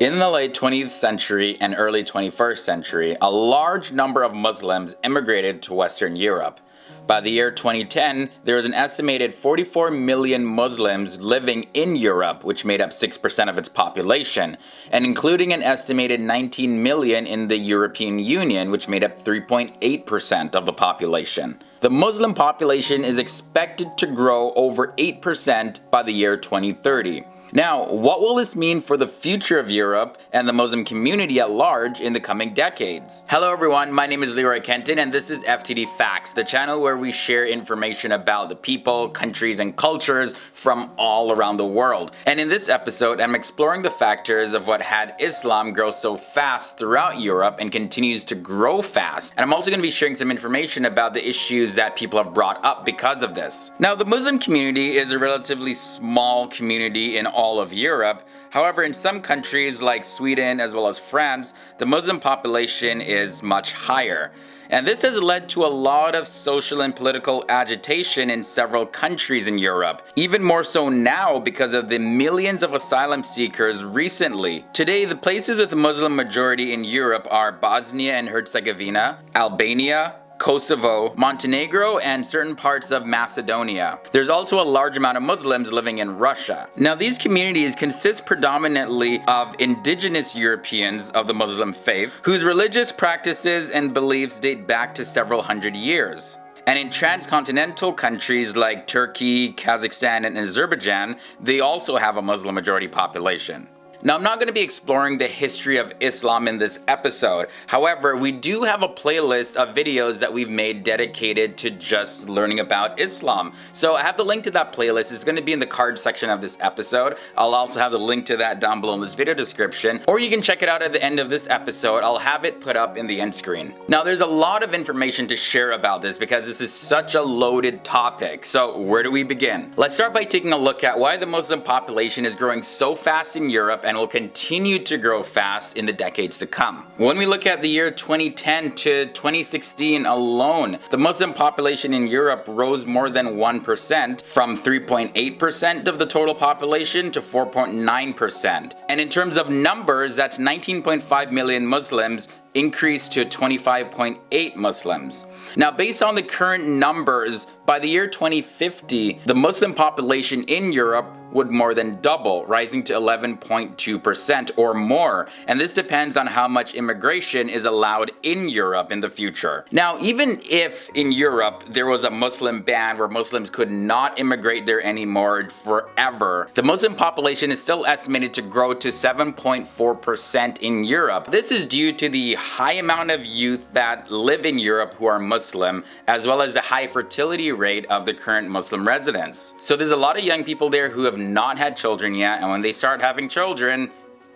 In the late 20th century and early 21st century, a large number of Muslims immigrated to Western Europe. By the year 2010, there was an estimated 44 million Muslims living in Europe, which made up 6% of its population, and including an estimated 19 million in the European Union, which made up 3.8% of the population. The Muslim population is expected to grow over 8% by the year 2030. Now, what will this mean for the future of Europe and the Muslim community at large in the coming decades? Hello everyone, my name is Leroy Kenton and this is FTD Facts, the channel where we share information about the people, countries, and cultures from all around the world. And in this episode, I'm exploring the factors of what had Islam grow so fast throughout Europe and continues to grow fast. And I'm also going to be sharing some information about the issues that people have brought up because of this. Now, the Muslim community is a relatively small community in all of Europe. However, in some countries like Sweden as well as France, the Muslim population is much higher. And this has led to a lot of social and political agitation in several countries in Europe. Even more so now because of the millions of asylum seekers recently. Today, the places with a Muslim majority in Europe are Bosnia and Herzegovina, Albania, Kosovo, Montenegro, and certain parts of Macedonia. There's also a large amount of Muslims living in Russia. Now, these communities consist predominantly of indigenous Europeans of the Muslim faith, whose religious practices and beliefs date back to several hundred years. And in transcontinental countries like Turkey, Kazakhstan, and Azerbaijan, they also have a Muslim majority population. Now, I'm not going to be exploring the history of Islam in this episode. However, we do have a playlist of videos that we've made dedicated to just learning about Islam. So I have the link to that playlist. It's going to be in the card section of this episode. I'll also have the link to that down below in this video description, or you can check it out at the end of this episode. I'll have it put up in the end screen. Now, there's a lot of information to share about this because this is such a loaded topic. So where do we begin? Let's start by taking a look at why the Muslim population is growing so fast in Europe and will continue to grow fast in the decades to come. When we look at the year 2010 to 2016 alone, the Muslim population in Europe rose more than 1%, from 3.8% of the total population to 4.9%. And in terms of numbers, that's 19.5 million Muslims increased to 25.8 Muslims. Now, based on the current numbers, by the year 2050, the Muslim population in Europe would more than double, rising to 11.2% or more. And this depends on how much immigration is allowed in Europe in the future. Now, even if in Europe there was a Muslim ban where Muslims could not immigrate there anymore forever, the Muslim population is still estimated to grow to 7.4% in Europe. This is due to the high amount of youth that live in Europe who are Muslim, as well as the high fertility rate of the current Muslim residents. So there's a lot of young people there who have not had children yet, and when they start having children,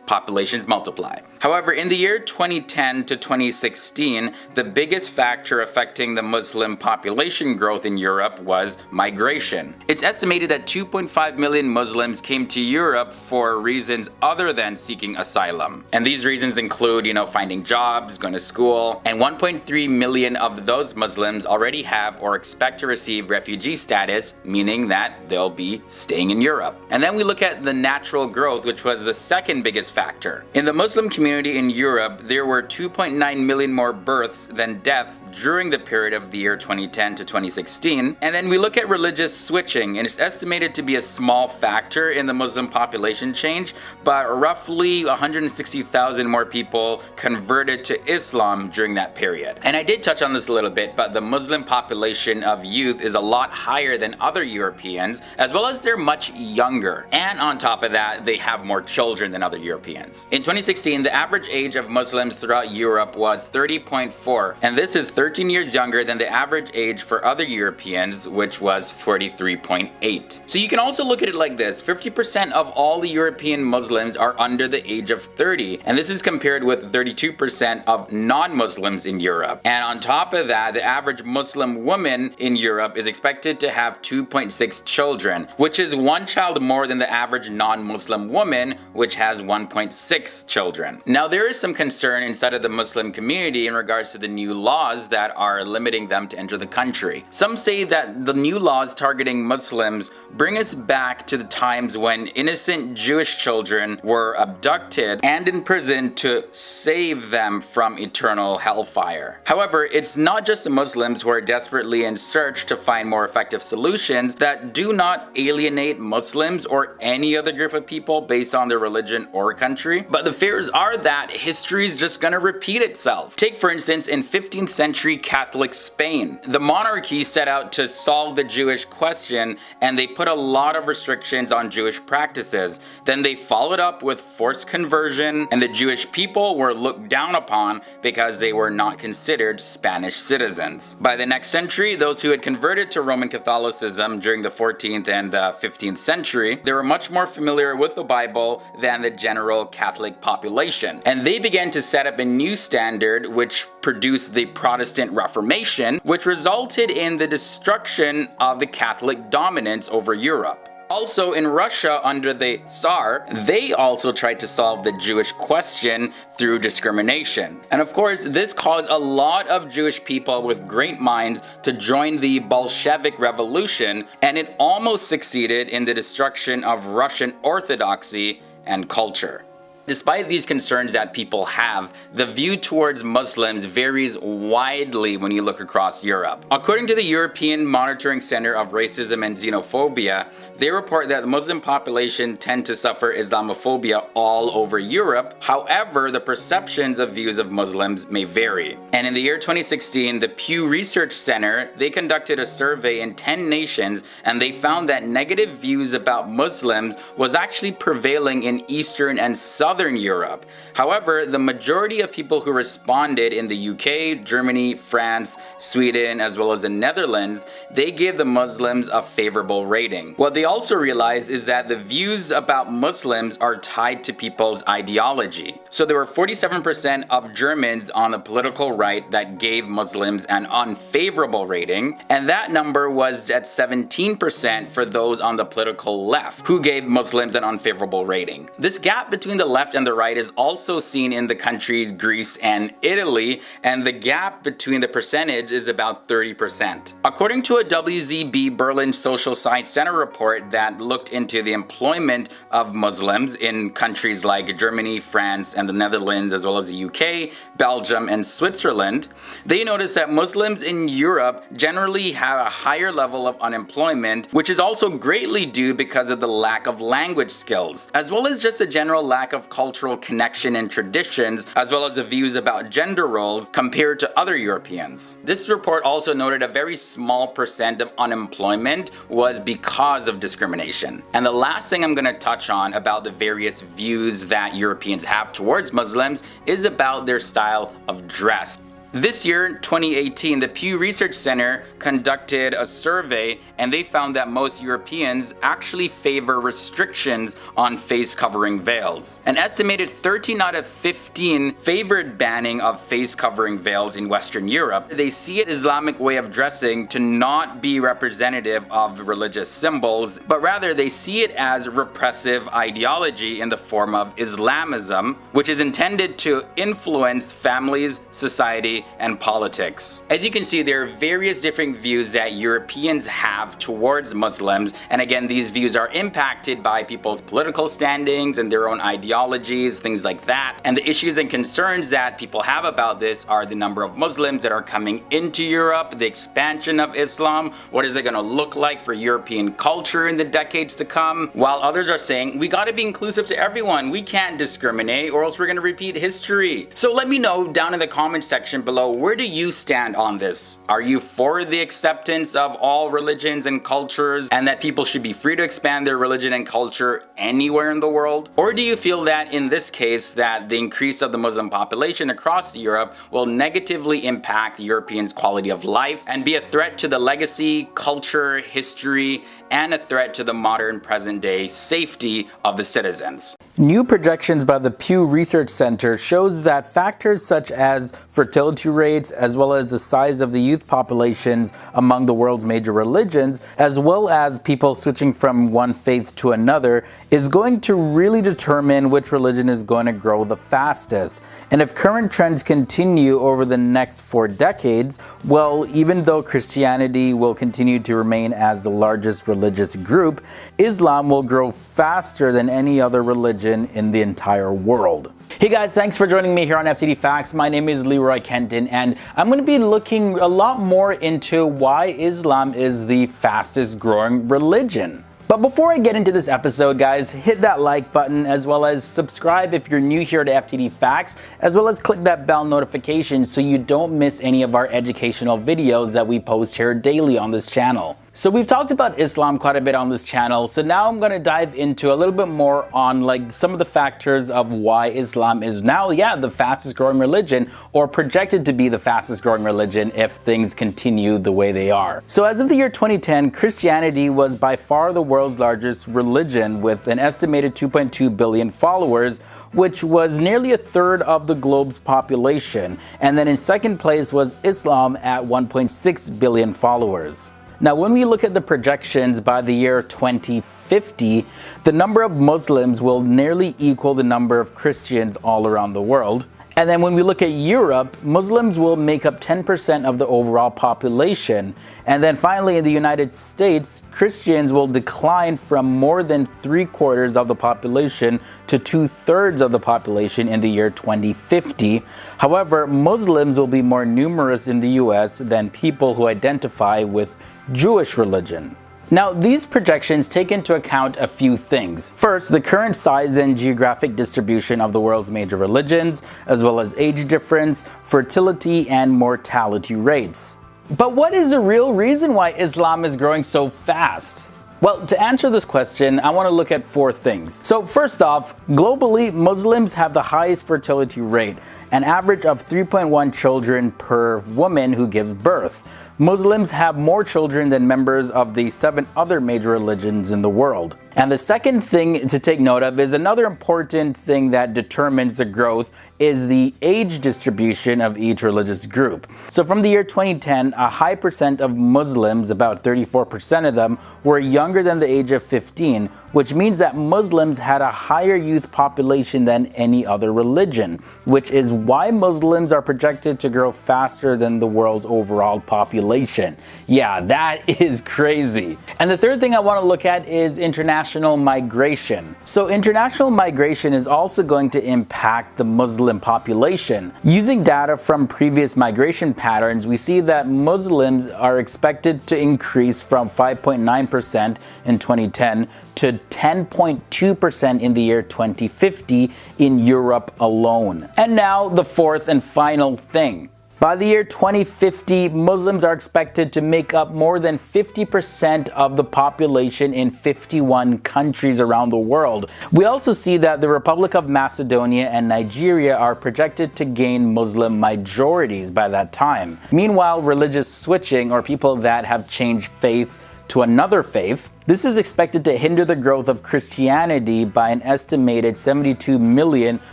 populations multiply. However, in the year 2010 to 2016, the biggest factor affecting the Muslim population growth in Europe was migration. It's estimated that 2.5 million Muslims came to Europe for reasons other than seeking asylum. And these reasons include, finding jobs, going to school, and 1.3 million of those Muslims already have or expect to receive refugee status, meaning that they'll be staying in Europe. And then we look at the natural growth, which was the second biggest factor. In the Muslim community in Europe, there were 2.9 million more births than deaths during the period of the year 2010 to 2016. And then we look at religious switching, and it's estimated to be a small factor in the Muslim population change, but roughly 160,000 more people converted to Islam during that period. And I did touch on this a little bit, but the Muslim population of youth is a lot higher than other Europeans, as well as they're much younger. And on top of that, they have more children than other Europeans. In 2016, the average age of Muslims throughout Europe was 30.4, and this is 13 years younger than the average age for other Europeans, which was 43.8. So you can also look at it like this: 50% of all the European Muslims are under the age of 30, and this is compared with 32% of non-Muslims in Europe. And on top of that, the average Muslim woman in Europe is expected to have 2.6 children, which is one child more than the average non-Muslim woman, which has 1.9 1.6 children. Now, there is some concern inside of the Muslim community in regards to the new laws that are limiting them to enter the country. Some say that the new laws targeting Muslims bring us back to the times when innocent Jewish children were abducted and imprisoned to save them from eternal hellfire. However, it's not just the Muslims who are desperately in search to find more effective solutions that do not alienate Muslims or any other group of people based on their religion or country, but the fears are that history is just gonna repeat itself. Take for instance in 15th century Catholic Spain. The monarchy set out to solve the Jewish question and they put a lot of restrictions on Jewish practices. Then they followed up with forced conversion, and the Jewish people were looked down upon because they were not considered Spanish citizens. By the next century, those who had converted to Roman Catholicism during the 14th and the 15th century, they were much more familiar with the Bible than the general Catholic population. And they began to set up a new standard which produced the Protestant Reformation, which resulted in the destruction of the Catholic dominance over Europe. Also in Russia under the Tsar, they also tried to solve the Jewish question through discrimination. And of course, this caused a lot of Jewish people with great minds to join the Bolshevik Revolution, and it almost succeeded in the destruction of Russian Orthodoxy and culture. Despite these concerns that people have, the view towards Muslims varies widely when you look across Europe. According to the European Monitoring Center of Racism and Xenophobia, they report that the Muslim population tend to suffer Islamophobia all over Europe. However, the perceptions of views of Muslims may vary. And in the year 2016, the Pew Research Center, they conducted a survey in 10 nations and they found that negative views about Muslims was actually prevailing in Eastern and Southern Europe. However, the majority of people who responded in the UK, Germany, France, Sweden, as well as the Netherlands, they gave the Muslims a favorable rating. What they also realized is that the views about Muslims are tied to people's ideology. So there were 47% of Germans on the political right that gave Muslims an unfavorable rating, and that number was at 17% for those on the political left who gave Muslims an unfavorable rating. This gap between the left and the right is also seen in the countries Greece and Italy, and the gap between the percentage is about 30%. According to a WZB Berlin Social Science Center report that looked into the employment of Muslims in countries like Germany, France, and the Netherlands, as well as the UK, Belgium, and Switzerland, they noticed that Muslims in Europe generally have a higher level of unemployment, which is also greatly due because of the lack of language skills, as well as just a general lack of cultural connection and traditions, as well as the views about gender roles compared to other Europeans. This report also noted a very small percent of unemployment was because of discrimination. And the last thing I'm going to touch on about the various views that Europeans have towards Muslims is about their style of dress. This year, 2018, the Pew Research Center conducted a survey and they found that most Europeans actually favor restrictions on face covering veils. An estimated 13 out of 15 favored banning of face covering veils in Western Europe. They see an Islamic way of dressing to not be representative of religious symbols, but rather they see it as repressive ideology in the form of Islamism, which is intended to influence families, society, and politics. As you can see, there are various different views that Europeans have towards Muslims, and again, these views are impacted by people's political standings and their own ideologies, things like that. And the issues and concerns that people have about this are the number of Muslims that are coming into Europe, the expansion of Islam, what is it going to look like for European culture in the decades to come, while others are saying we got to be inclusive to everyone, we can't discriminate or else we're going to repeat history. So let me know down in the comment section below, where do you stand on this? Are you for the acceptance of all religions and cultures and that people should be free to expand their religion and culture anywhere in the world? Or do you feel that in this case that the increase of the Muslim population across Europe will negatively impact Europeans' quality of life and be a threat to the legacy, culture, history, and a threat to the modern present day safety of the citizens? New projections by the Pew Research Center shows that factors such as fertility rates, as well as the size of the youth populations among the world's major religions, as well as people switching from one faith to another, is going to really determine which religion is going to grow the fastest. And if current trends continue over the next 4 decades, well, even though Christianity will continue to remain as the largest religious group, Islam will grow faster than any other religion in the entire world. Hey guys, thanks for joining me here on FTD Facts. My name is Leroy Kenton, and I'm going to be looking a lot more into why Islam is the fastest growing religion. But before I get into this episode, guys, hit that like button as well as subscribe if you're new here to FTD Facts, as well as click that bell notification so you don't miss any of our educational videos that we post here daily on this channel. So we've talked about Islam quite a bit on this channel, so now I'm going to dive into a little bit more on some of the factors of why Islam is now, the fastest growing religion, or projected to be the fastest growing religion if things continue the way they are. So as of the year 2010, Christianity was by far the world's largest religion with an estimated 2.2 billion followers, which was nearly a third of the globe's population. And then in second place was Islam at 1.6 billion followers. Now, when we look at the projections by the year 2050, the number of Muslims will nearly equal the number of Christians all around the world. And then when we look at Europe, Muslims will make up 10% of the overall population. And then finally in the United States, Christians will decline from more than 3/4 of the population to 2/3 of the population in the year 2050. However, Muslims will be more numerous in the US than people who identify with Jewish religion. Now, these projections take into account a few things. First, the current size and geographic distribution of the world's major religions, as well as age difference, fertility, and mortality rates. But what is the real reason why Islam is growing so fast? Well, to answer this question, I want to look at 4 things. So first off, globally, Muslims have the highest fertility rate, an average of 3.1 children per woman who gives birth. Muslims have more children than members of the 7 other major religions in the world. And the second thing to take note of is another important thing that determines the growth is the age distribution of each religious group. So from the year 2010, a high percent of Muslims, about 34% of them, were younger than the age of 15, which means that Muslims had a higher youth population than any other religion, which is why Muslims are projected to grow faster than the world's overall population. Yeah, that is crazy. And the third thing I want to look at is international migration. So international migration is also going to impact the Muslim population. Using data from previous migration patterns, we see that Muslims are expected to increase from 5.9% in 2010 to 10.2% in the year 2050 in Europe alone. And now the fourth and final thing. By the year 2050, Muslims are expected to make up more than 50% of the population in 51 countries around the world. We also see that the Republic of Macedonia and Nigeria are projected to gain Muslim majorities by that time. Meanwhile, religious switching, or people that have changed faith to another faith, this is expected to hinder the growth of Christianity by an estimated 72 million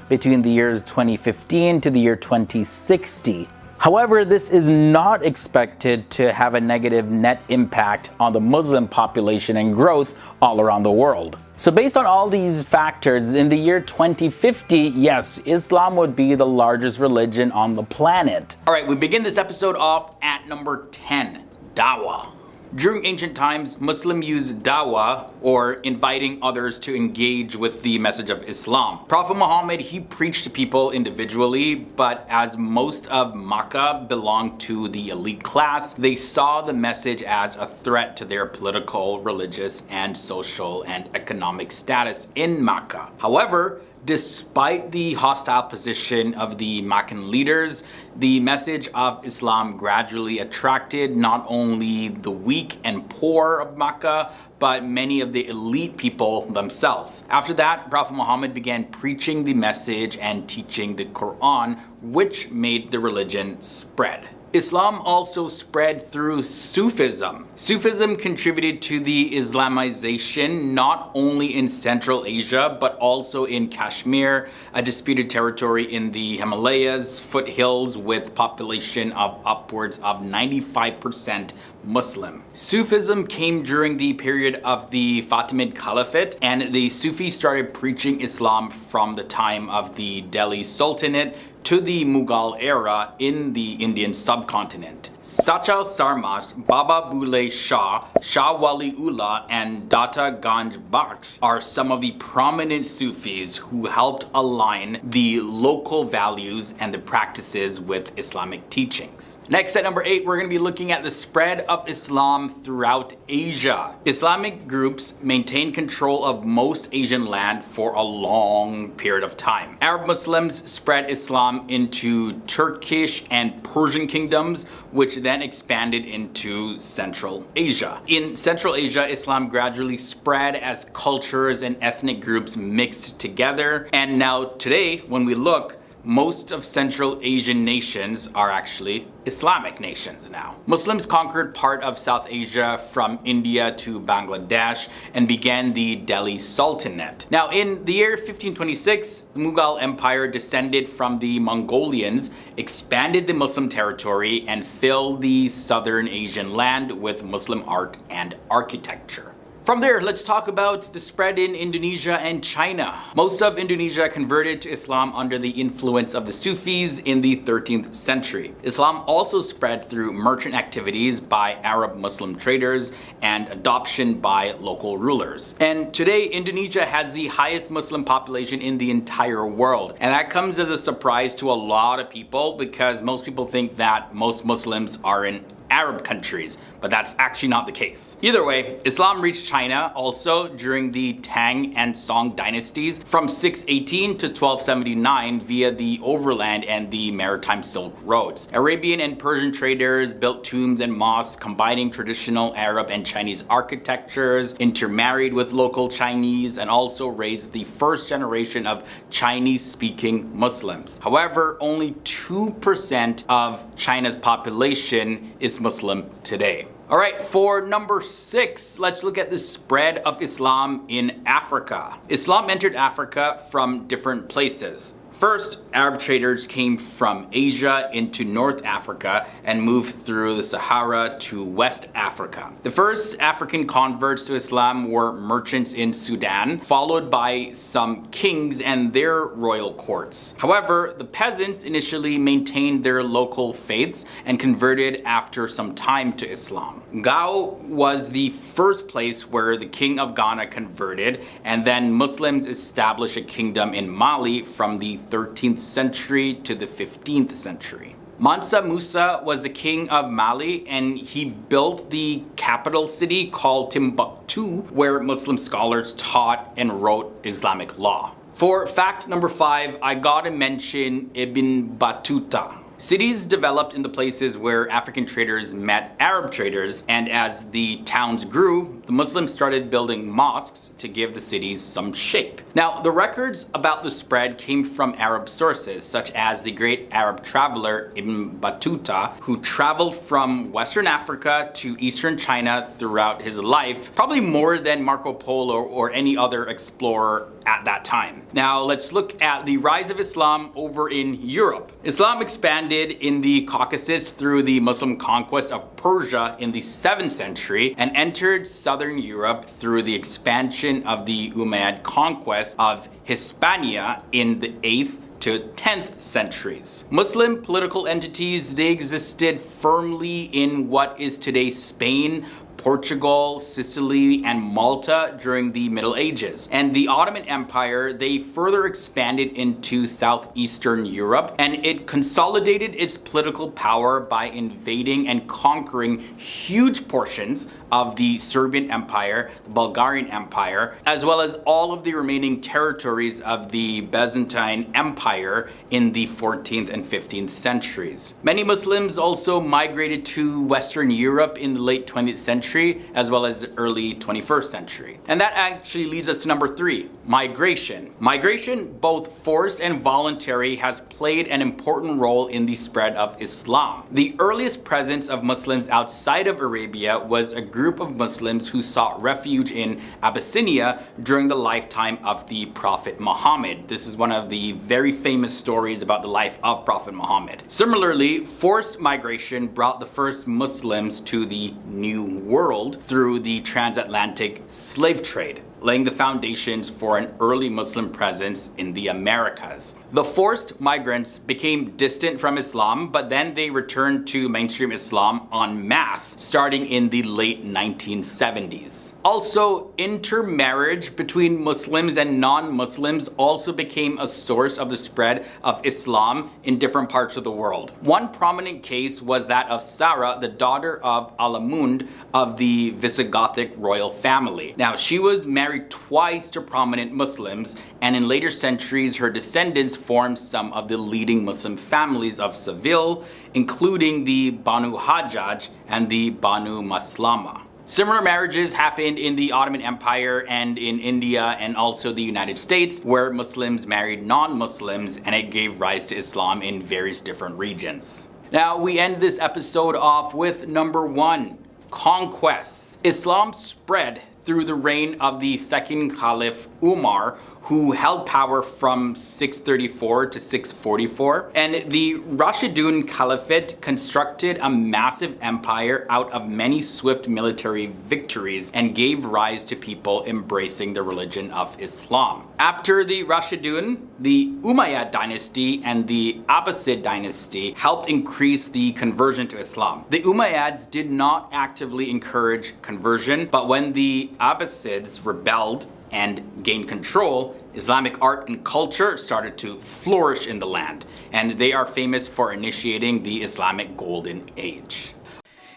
between the years 2015 to the year 2060. However, this is not expected to have a negative net impact on the Muslim population and growth all around the world. So based on all these factors, in the year 2050, yes, Islam would be the largest religion on the planet. All right, we begin this episode off at number 10, Dawah. During ancient times, Muslims used dawah, or inviting others to engage with the message of Islam. Prophet Muhammad, he preached to people individually, but as most of Makkah belonged to the elite class, they saw the message as a threat to their political, religious, and social and economic status in Makkah. However, despite the hostile position of the Meccan leaders, the message of Islam gradually attracted not only the weak and poor of Mecca, but many of the elite people themselves. After that, Prophet Muhammad began preaching the message and teaching the Quran, which made the religion spread. Islam also spread through Sufism. Sufism contributed to the Islamization not only in Central Asia but also in Kashmir, a disputed territory in the Himalayas foothills with population of upwards of 95% Muslim. Sufism came during the period of the Fatimid Caliphate, and the Sufis started preaching Islam from the time of the Delhi Sultanate to the Mughal era in the Indian subcontinent. Sachal Sarmas, Baba Bule Shah, Shah Wali Ullah, and Data Ganj Baksh are some of the prominent Sufis who helped align the local values and the practices with Islamic teachings. Next, at number 8, we're going to be looking at the spread of Islam throughout Asia. Islamic groups maintained control of most Asian land for a long period of time. Arab Muslims spread Islam into Turkish and Persian kingdoms, which then expanded into Central Asia. In Central Asia, Islam gradually spread as cultures and ethnic groups mixed together. And now today, when we look, most of Central Asian nations are actually Islamic nations now. Muslims conquered part of South Asia from India to Bangladesh and began the Delhi Sultanate. Now, in the year 1526, the Mughal Empire descended from the Mongolians, expanded the Muslim territory, and filled the southern Asian land with Muslim art and architecture. From there, let's talk about the spread in Indonesia and China. Most of Indonesia converted to Islam under the influence of the Sufis in the 13th century. Islam also spread through merchant activities by Arab Muslim traders and adoption by local rulers. And today, Indonesia has the highest Muslim population in the entire world. And that comes as a surprise to a lot of people because most people think that most Muslims are in Arab countries, but that's actually not the case. Either way, Islam reached China also during the Tang and Song dynasties from 618 to 1279 via the overland and the maritime Silk Roads. Arabian and Persian traders built tombs and mosques combining traditional Arab and Chinese architectures, intermarried with local Chinese, and also raised the first generation of Chinese-speaking Muslims. However, only 2% of China's population is Muslim today. Alright, for number 6, let's look at the spread of Islam in Africa. Islam entered Africa from different places. First, Arab traders came from Asia into North Africa and moved through the Sahara to West Africa. The first African converts to Islam were merchants in Sudan, followed by some kings and their royal courts. However, the peasants initially maintained their local faiths and converted after some time to Islam. Gao was the first place where the king of Ghana converted, and then Muslims established a kingdom in Mali from the 13th century to the 15th century. Mansa Musa was the king of Mali, and he built the capital city called Timbuktu, where Muslim scholars taught and wrote Islamic law. For fact number 5, I gotta mention Ibn Battuta. Cities developed in the places where African traders met Arab traders, and as the towns grew, the Muslims started building mosques to give the cities some shape. Now, the records about the spread came from Arab sources, such as the great Arab traveler Ibn Battuta, who traveled from Western Africa to Eastern China throughout his life, probably more than Marco Polo or any other explorer at that time. Now, let's look at the rise of Islam over in Europe. Islam expanded in the Caucasus through the Muslim conquest of Persia in the 7th century and entered southern Europe through the expansion of the Umayyad conquest of Hispania in the 8th to 10th centuries. Muslim political entities, they existed firmly in what is today Spain, Portugal, Sicily, and Malta during the Middle Ages. And the Ottoman Empire, they further expanded into southeastern Europe, and it consolidated its political power by invading and conquering huge portions of the Serbian Empire, the Bulgarian Empire, as well as all of the remaining territories of the Byzantine Empire in the 14th and 15th centuries. Many Muslims also migrated to Western Europe in the late 20th century as well as the early 21st century. And that actually leads us to number 3, migration. Migration, both forced and voluntary, has played an important role in the spread of Islam. The earliest presence of Muslims outside of Arabia was a group of Muslims who sought refuge in Abyssinia during the lifetime of the Prophet Muhammad. This is one of the very famous stories about the life of Prophet Muhammad. Similarly, forced migration brought the first Muslims to the New World through the transatlantic slave trade, laying the foundations for an early Muslim presence in the Americas. The forced migrants became distant from Islam, but then they returned to mainstream Islam en masse, starting in the late 1970s. Also, intermarriage between Muslims and non-Muslims also became a source of the spread of Islam in different parts of the world. One prominent case was that of Sarah, the daughter of Alamund of the Visigothic royal family. Now, she was married twice to prominent Muslims, and in later centuries her descendants formed some of the leading Muslim families of Seville, including the Banu Hajjaj and the Banu Maslama. Similar marriages happened in the Ottoman Empire and in India and also the United States, where Muslims married non-Muslims, and it gave rise to Islam in various different regions. Now we end this episode off with number 1, conquests. Islam spread through the reign of the second Caliph Umar, who held power from 634 to 644. And the Rashidun Caliphate constructed a massive empire out of many swift military victories and gave rise to people embracing the religion of Islam. After the Rashidun, the Umayyad dynasty and the Abbasid dynasty helped increase the conversion to Islam. The Umayyads did not actively encourage conversion, but when the Abbasids rebelled and gained control, Islamic art and culture started to flourish in the land, and they are famous for initiating the Islamic Golden Age.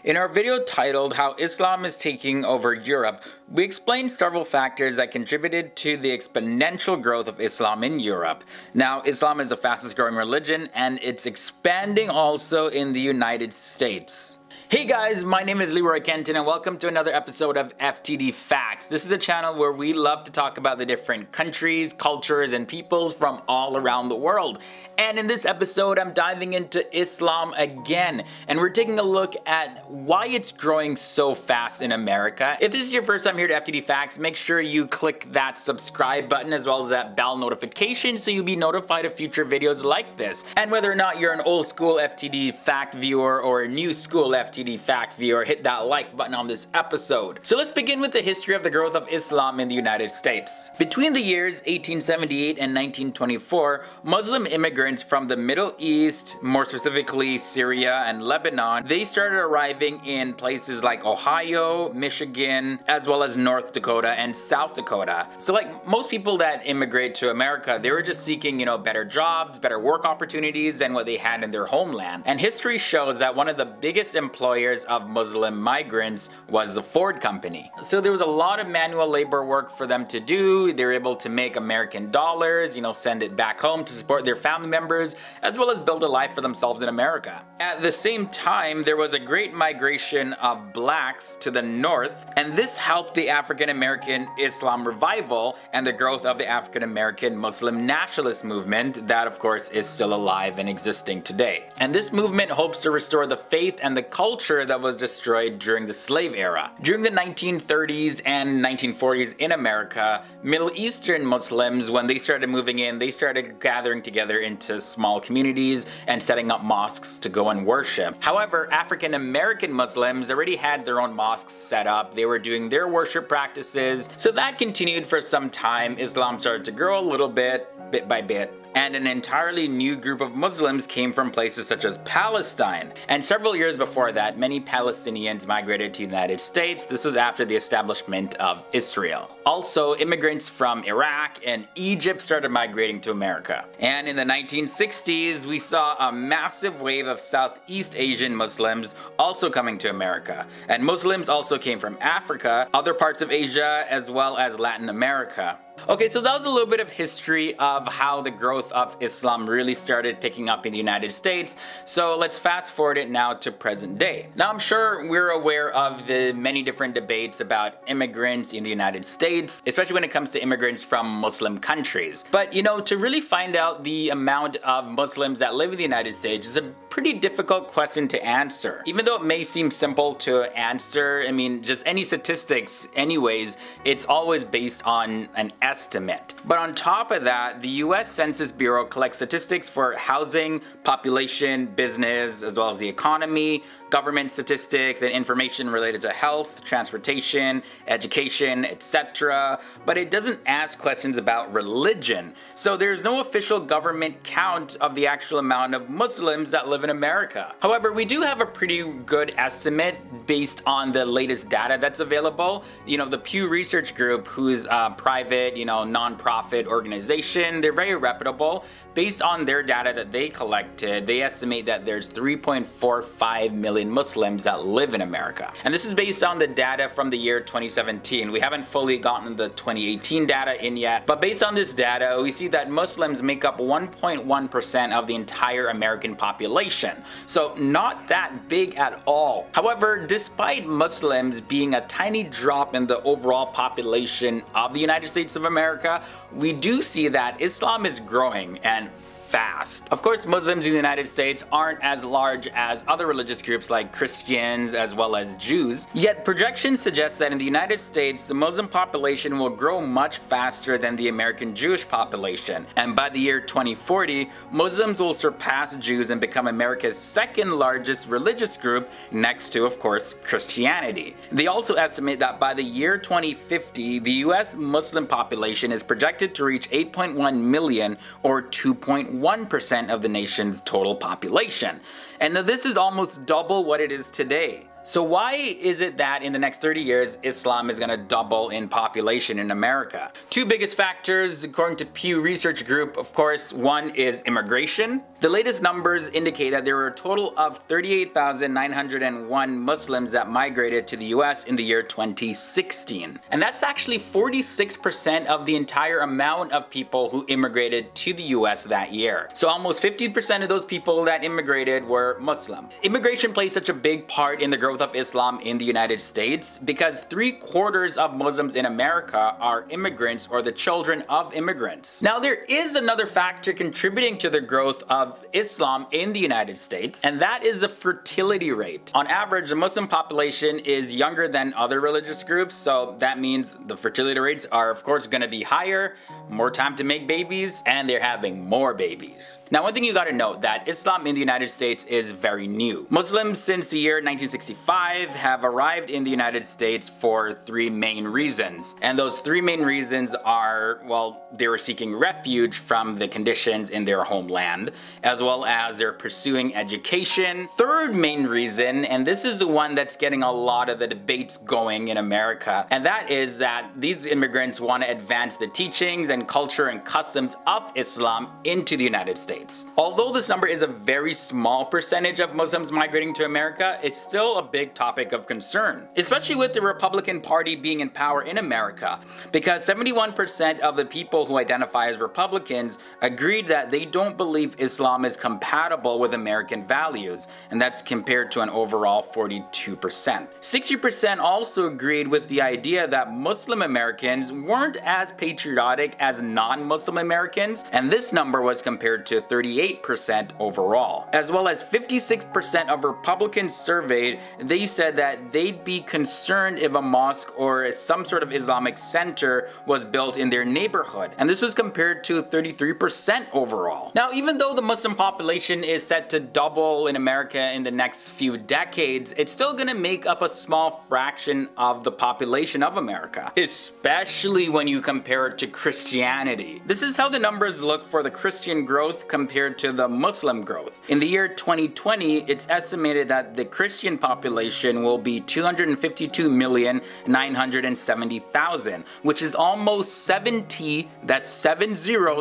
In our video titled How Islam is Taking Over Europe, we explained several factors that contributed to the exponential growth of Islam in Europe. Now, Islam is the fastest growing religion, and it's expanding also in the United States. Hey guys, my name is Leroy Kenton and welcome to another episode of FTD Facts. This is a channel where we love to talk about the different countries, cultures, and peoples from all around the world. And in this episode, I'm diving into Islam again, and we're taking a look at why it's growing so fast in America. If this is your first time here to FTD Facts, make sure you click that subscribe button as well as that bell notification so you'll be notified of future videos like this. And whether or not you're an old school FTD Fact viewer or a new school FTD Fact viewer, hit that like button on this episode. So let's begin with the history of the growth of Islam in the United States. Between the years 1878 and 1924, Muslim immigrants from the Middle East, more specifically Syria and Lebanon, they started arriving in places like Ohio, Michigan, as well as North Dakota and South Dakota. So like most people that immigrate to America, they were just seeking, better jobs, better work opportunities than what they had in their homeland. And history shows that one of the biggest employers of Muslim migrants was the Ford Company. So there was a lot of manual labor work for them to do. They were able to make American dollars, send it back home to support their family members, as well as build a life for themselves in America. At the same time, there was a great migration of blacks to the north, and this helped the African American Islam revival and the growth of the African American Muslim nationalist movement that, of course, is still alive and existing today. And this movement hopes to restore the faith and the culture that was destroyed during the slave era. During the 1930s and 1940s in America, Middle Eastern Muslims, when they started moving in, they started gathering together into small communities and setting up mosques to go and worship. However, African American Muslims already had their own mosques set up. They were doing their worship practices. So that continued for some time. Islam started to grow a little bit by bit. and an entirely new group of Muslims came from places such as Palestine. And several years before that, many Palestinians migrated to the United States. This was after the establishment of Israel. Also, immigrants from Iraq and Egypt started migrating to America. And in the 1960s, we saw a massive wave of Southeast Asian Muslims also coming to America. And Muslims also came from Africa, other parts of Asia, as well as Latin America. Okay, so that was a little bit of history of how the growth of Islam really started picking up in the United States. So let's fast forward it now to present day. Now I'm sure we're aware of the many different debates about immigrants in the United States, especially when it comes to immigrants from Muslim countries. But you know, to really find out the amount of Muslims that live in the United States is a pretty difficult question to answer. Even though it may seem simple to answer, I mean, just any statistics anyways, it's always based on an estimate. But on top of that, the US Census Bureau collects statistics for housing, population, business, as well as the economy, government statistics, and information related to health, transportation, education, etc. But it doesn't ask questions about religion. So there's no official government count of the actual amount of Muslims that live in America. However, we do have a pretty good estimate based on the latest data that's available. You know, the Pew Research Group, who's a private, non-profit organization, they're very reputable. Based on their data that they collected, they estimate that there's 3.45 million Muslims that live in America. And this is based on the data from the year 2017. We haven't fully gotten the 2018 data in yet, but based on this data, we see that Muslims make up 1.1% of the entire American population. So not that big at all. However, despite Muslims being a tiny drop in the overall population of the United States of America, we do see that Islam is growing, and fast. Of course, Muslims in the United States aren't as large as other religious groups like Christians as well as Jews, yet projections suggest that in the United States, the Muslim population will grow much faster than the American Jewish population. And by the year 2040, Muslims will surpass Jews and become America's second largest religious group, next to, of course, Christianity. They also estimate that by the year 2050, the US Muslim population is projected to reach 8.1 million, or 2.1% of the nation's total population. And this is almost double what it is today. So why is it that in the next 30 years, Islam is going to double in population in America? Two biggest factors, according to Pew Research Group, of course, one is immigration. The latest numbers indicate that there were a total of 38,901 Muslims that migrated to the US in the year 2016. And that's actually 46% of the entire amount of people who immigrated to the US that year. So almost 50% of those people that immigrated were Muslim. Immigration plays such a big part in the growth of Islam in the United States because 3/4 of Muslims in America are immigrants or the children of immigrants. Now, there is another factor contributing to the growth of Islam in the United States, and that is the fertility rate. On average, the Muslim population is younger than other religious groups, so that means the fertility rates are, of course, going to be higher, more time to make babies, and they're having more babies. Now, one thing you got to note that Islam in the United States is very new. Muslims since the year 1965 have arrived in the United States for three main reasons. And those three main reasons are, well, they were seeking refuge from the conditions in their homeland, as well as they're pursuing education. Third main reason, and this is the one that's getting a lot of the debates going in America, and that is that these immigrants want to advance the teachings and culture and customs of Islam into the United States. Although this number is a very small percentage of Muslims migrating to America, it's still a big topic of concern, especially with the Republican Party being in power in America, because 71% of the people who identify as Republicans agreed that they don't believe Islam is compatible with American values, and that's compared to an overall 42%. 60% also agreed with the idea that Muslim Americans weren't as patriotic as non-Muslim Americans, and this number was compared to 38% overall. As well as 56% of Republicans surveyed, they said that they'd be concerned if a mosque or some sort of Islamic center was built in their neighborhood. And this was compared to 33% overall. Now, even though the Muslim population is set to double in America in the next few decades, it's still gonna make up a small fraction of the population of America, especially when you compare it to Christianity. This is how the numbers look for the Christian growth compared to the Muslim growth. In the year 2020, it's estimated that the Christian population will be 252,970,000, which is almost 70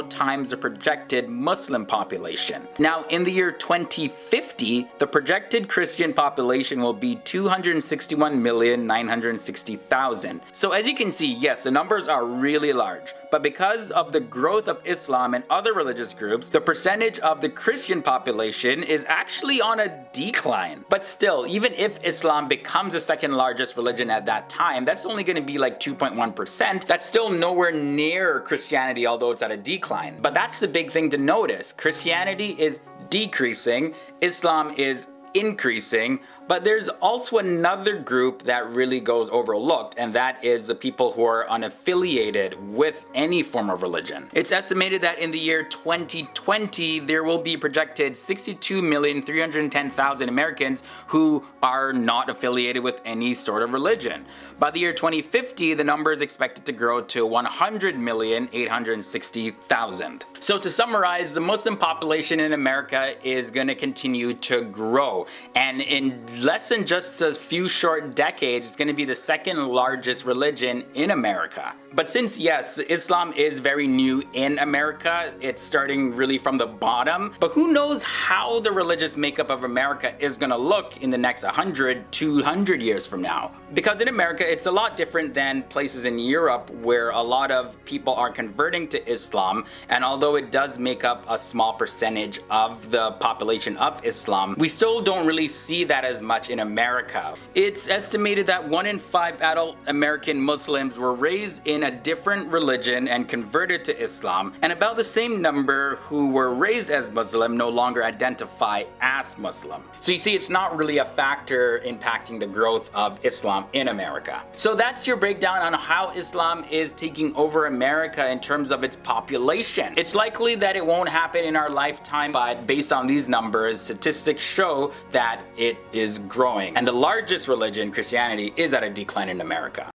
times the projected Muslim population. Now, in the year 2050, the projected Christian population will be 261,960,000. So as you can see, yes, the numbers are really large, but because of the growth of Islam and other religious groups, the percentage of the Christian population is actually on a decline. But still, even if Islam becomes the second largest religion at that time, that's only going to be like 2.1%. That's still nowhere near Christianity, although it's at a decline. But that's the big thing to notice. Christianity is decreasing, Islam is increasing, but there's also another group that really goes overlooked, and that is the people who are unaffiliated with any form of religion. It's estimated that in the year 2020, there will be projected 62,310,000 Americans who are not affiliated with any sort of religion. By the year 2050, the number is expected to grow to 100,860,000. So to summarize, the Muslim population in America is going to continue to grow, and in less than just a few short decades, it's going to be the second largest religion in America. But since, yes, Islam is very new in America, it's starting really from the bottom, but who knows how the religious makeup of America is going to look in the next 100, 200 years from now. Because in America, it's a lot different than places in Europe where a lot of people are converting to Islam, and although it does make up a small percentage of the population of Islam, we still don't really see that as much in America. It's estimated that 1 in 5 adult American Muslims were raised in a different religion and converted to Islam, and about the same number who were raised as Muslim no longer identify as Muslim. So you see, it's not really a factor impacting the growth of Islam in America. So that's your breakdown on how Islam is taking over America in terms of its population. It's likely that it won't happen in our lifetime, but based on these numbers, statistics show that it is growing. And the largest religion, Christianity, is at a decline in America.